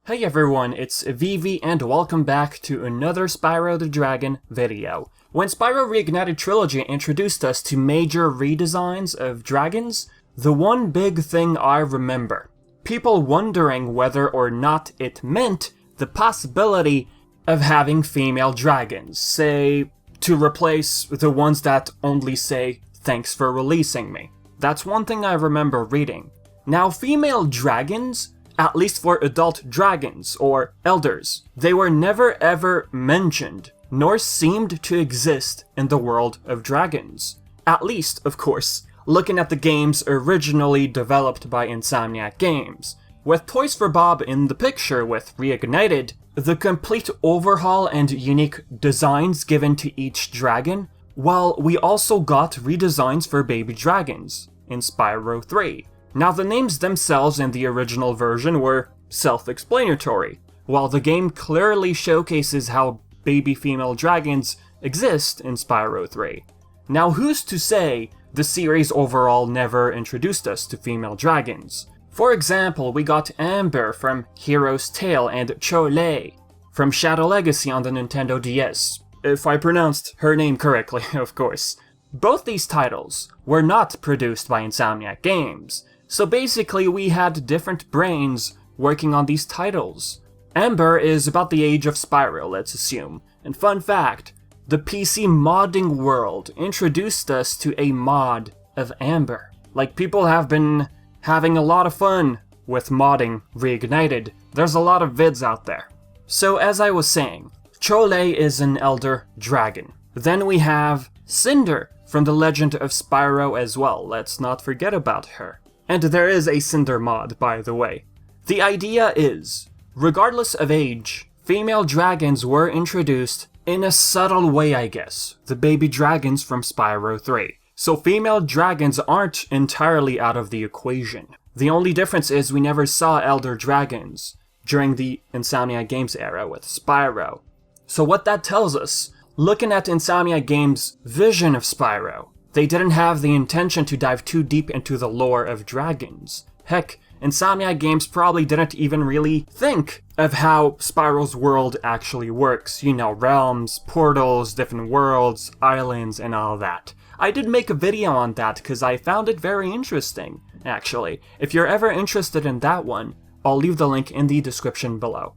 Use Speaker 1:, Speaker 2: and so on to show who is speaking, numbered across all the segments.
Speaker 1: Hey everyone, it's Vivi and welcome back to another Spyro the Dragon video. When Spyro Reignited Trilogy introduced us to major redesigns of dragons, the one big thing I remember, people wondering whether or not it meant the possibility of having female dragons, say, to replace the ones that only say, "Thanks for releasing me." That's one thing I remember reading. Now, female dragons, at least for adult dragons, or elders, they were never ever mentioned, nor seemed to exist in the world of dragons. At least, of course, looking at the games originally developed by Insomniac Games. With Toys for Bob in the picture with Reignited, the complete overhaul and unique designs given to each dragon, while we also got redesigns for baby dragons in Spyro 3. Now, the names themselves in the original version were self-explanatory, while the game clearly showcases how baby female dragons exist in Spyro 3. Now, who's to say the series overall never introduced us to female dragons? For example, we got Amber from Hero's Tale and Kole from Shadow Legacy on the Nintendo DS, if I pronounced her name correctly, of course. Both these titles were not produced by Insomniac Games, so basically we had different brains working on these titles. Amber is about the age of Spyro, let's assume. And fun fact, the PC modding world introduced us to a mod of Amber. Like, people have been having a lot of fun with modding Reignited. There's a lot of vids out there. So as I was saying, Kole is an elder dragon. Then we have Cinder from the Legend of Spyro as well, let's not forget about her. And there is a Cinder mod, by the way. The idea is, regardless of age, female dragons were introduced in a subtle way, I guess. The baby dragons from Spyro 3. So female dragons aren't entirely out of the equation. The only difference is we never saw elder dragons during the Insomniac Games era with Spyro. So what that tells us, looking at Insomniac Games' vision of Spyro, they didn't have the intention to dive too deep into the lore of dragons. Heck, Insomniac Games probably didn't even really think of how Spyro's world actually works. You know, realms, portals, different worlds, islands, and all that. I did make a video on that because I found it very interesting, actually. If you're ever interested in that one, I'll leave the link in the description below.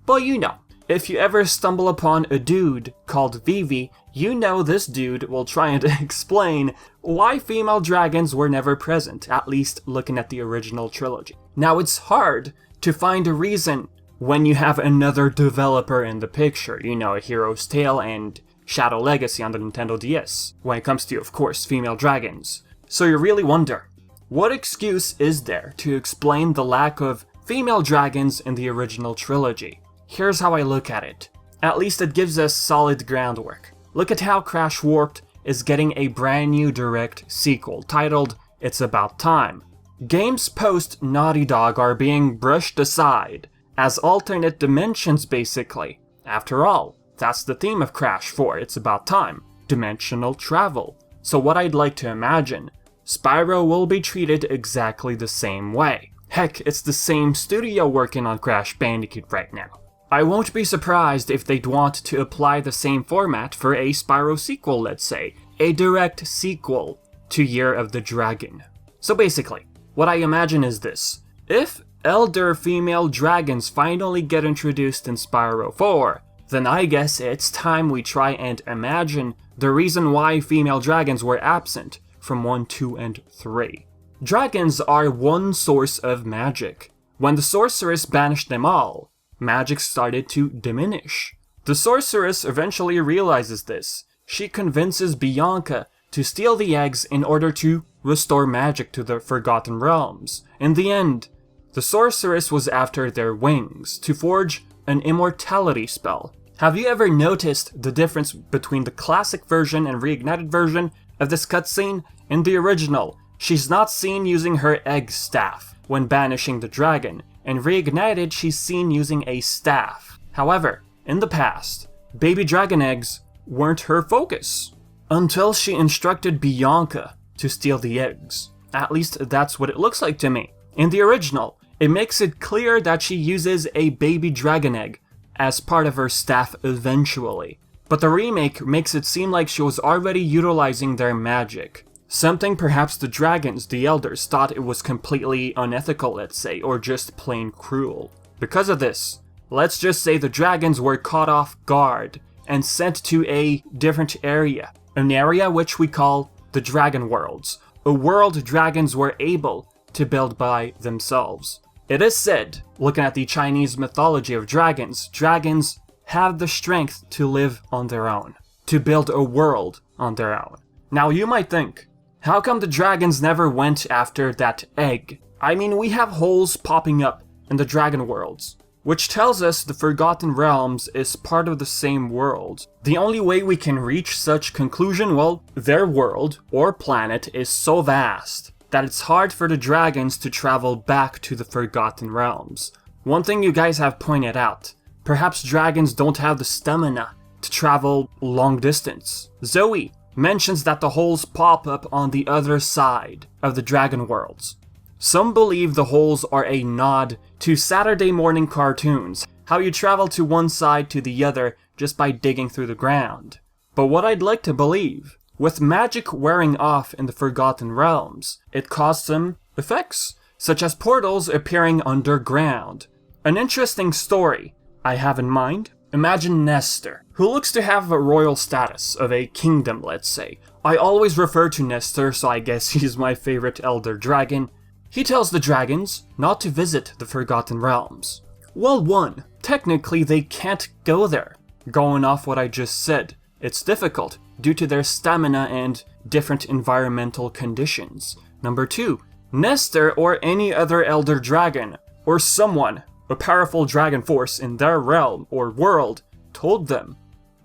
Speaker 1: But you know, if you ever stumble upon a dude called Vivi, you know this dude will try and explain why female dragons were never present, at least looking at the original trilogy. Now, it's hard to find a reason when you have another developer in the picture, you know, Hero's Tale and Shadow Legacy on the Nintendo DS, when it comes to, of course, female dragons. So you really wonder, what excuse is there to explain the lack of female dragons in the original trilogy? Here's how I look at it. At least it gives us solid groundwork. Look at how Crash Warped is getting a brand new direct sequel titled It's About Time. Games post Naughty Dog are being brushed aside as alternate dimensions, basically. After all, that's the theme of Crash 4, It's About Time, dimensional travel. So what I'd like to imagine, Spyro will be treated exactly the same way. Heck, it's the same studio working on Crash Bandicoot right now. I won't be surprised if they'd want to apply the same format for a Spyro sequel, let's say. A direct sequel to Year of the Dragon. So basically, what I imagine is this. If elder female dragons finally get introduced in Spyro 4, then I guess it's time we try and imagine the reason why female dragons were absent from 1, 2, and 3. Dragons are one source of magic. When the sorceress banished them all, magic started to diminish. The sorceress eventually realizes this. She convinces Bianca to steal the eggs in order to restore magic to the Forgotten Realms. In the end, the sorceress was after their wings to forge an immortality spell. Have you ever noticed the difference between the classic version and reignited version of this cutscene? In the original, she's not seen using her egg staff when banishing the dragon. In Reignited, she's seen using a staff. However, in the past, baby dragon eggs weren't her focus, until she instructed Bianca to steal the eggs. At least that's what it looks like to me. In the original, it makes it clear that she uses a baby dragon egg as part of her staff eventually. But the remake makes it seem like she was already utilizing their magic. Something perhaps the dragons, the elders, thought it was completely unethical, let's say, or just plain cruel. Because of this, let's just say the dragons were caught off guard and sent to a different area. An area which we call the Dragon Worlds. A world dragons were able to build by themselves. It is said, looking at the Chinese mythology of dragons, dragons have the strength to live on their own, to build a world on their own. Now you might think, how come the dragons never went after that egg? I mean, we have holes popping up in the Dragon Worlds, which tells us the Forgotten Realms is part of the same world. The only way we can reach such conclusion, well, their world, or planet, is so vast that it's hard for the dragons to travel back to the Forgotten Realms. One thing you guys have pointed out, perhaps dragons don't have the stamina to travel long distance. Zoe mentions that the holes pop up on the other side of the Dragon Worlds. Some believe the holes are a nod to Saturday morning cartoons, how you travel to one side to the other just by digging through the ground. But what I'd like to believe, with magic wearing off in the Forgotten Realms, it caused some effects, such as portals appearing underground. An interesting story I have in mind. Imagine Nestor, who looks to have a royal status of a kingdom, let's say. I always refer to Nestor, so I guess he's my favorite elder dragon. He tells the dragons not to visit the Forgotten Realms. Well, one, technically they can't go there. Going off what I just said, it's difficult due to their stamina and different environmental conditions. Number two, Nestor or any other elder dragon, or someone, a powerful dragon force in their realm or world, told them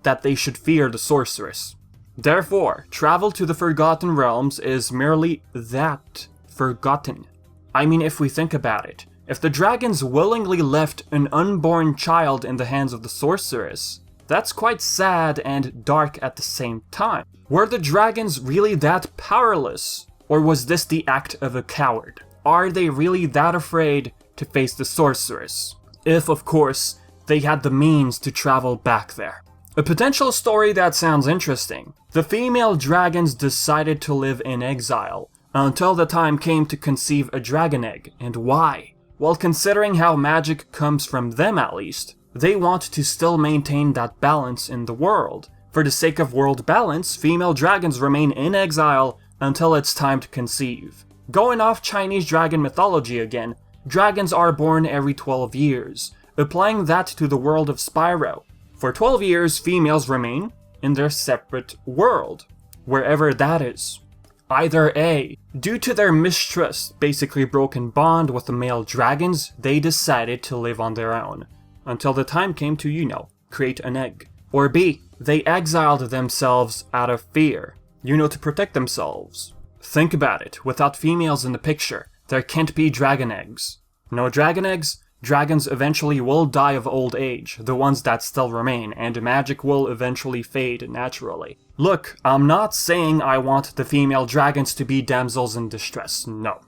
Speaker 1: that they should fear the sorceress. Therefore, travel to the Forgotten Realms is merely that, forgotten. I mean, if we think about it, if the dragons willingly left an unborn child in the hands of the sorceress, that's quite sad and dark at the same time. Were the dragons really that powerless? Or was this the act of a coward? Are they really that afraid to face the sorceress? If, of course, they had the means to travel back there. A potential story that sounds interesting. The female dragons decided to live in exile until the time came to conceive a dragon egg. And why? Well, considering how magic comes from them at least, they want to still maintain that balance in the world. For the sake of world balance, female dragons remain in exile until it's time to conceive. Going off Chinese dragon mythology again, dragons are born every 12 years. Applying that to the world of Spyro, for 12 years females remain in their separate world, wherever that is. Either A, due to their mistrust, basically broken bond with the male dragons, they decided to live on their own, until the time came to, create an egg. Or B, they exiled themselves out of fear, to protect themselves. Think about it, without females in the picture, there can't be dragon eggs. No dragon eggs? Dragons eventually will die of old age, the ones that still remain, and magic will eventually fade naturally. Look, I'm not saying I want the female dragons to be damsels in distress, no.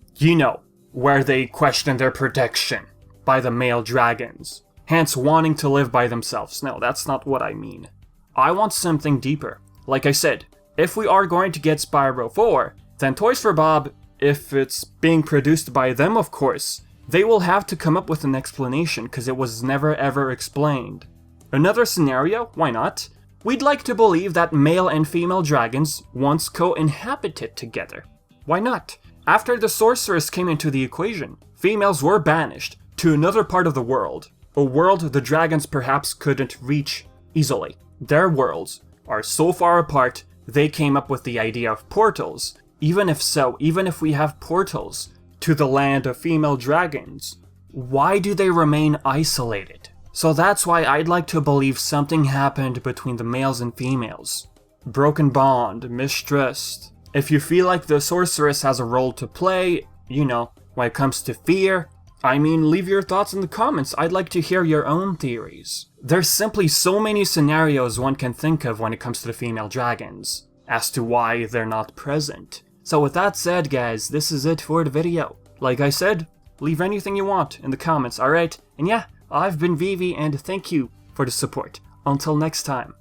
Speaker 1: Where they question their protection by the male dragons, hence wanting to live by themselves. No, that's not what I mean. I want something deeper. Like I said, if we are going to get Spyro 4, then Toys for Bob, if it's being produced by them of course, they will have to come up with an explanation because it was never ever explained. Another scenario, why not? We'd like to believe that male and female dragons once co-inhabited together. Why not? After the sorceress came into the equation, females were banished to another part of the world, a world the dragons perhaps couldn't reach easily. Their worlds are so far apart, they came up with the idea of portals. Even if we have portals to the land of female dragons, why do they remain isolated? So that's why I'd like to believe something happened between the males and females. Broken bond, mistrust. If you feel like the sorceress has a role to play, when it comes to fear, leave your thoughts in the comments. I'd like to hear your own theories. There's simply so many scenarios one can think of when it comes to the female dragons, as to why they're not present. So with that said, guys, this is it for the video. Like I said, leave anything you want in the comments, alright? And yeah, I've been Vivi, and thank you for the support. Until next time.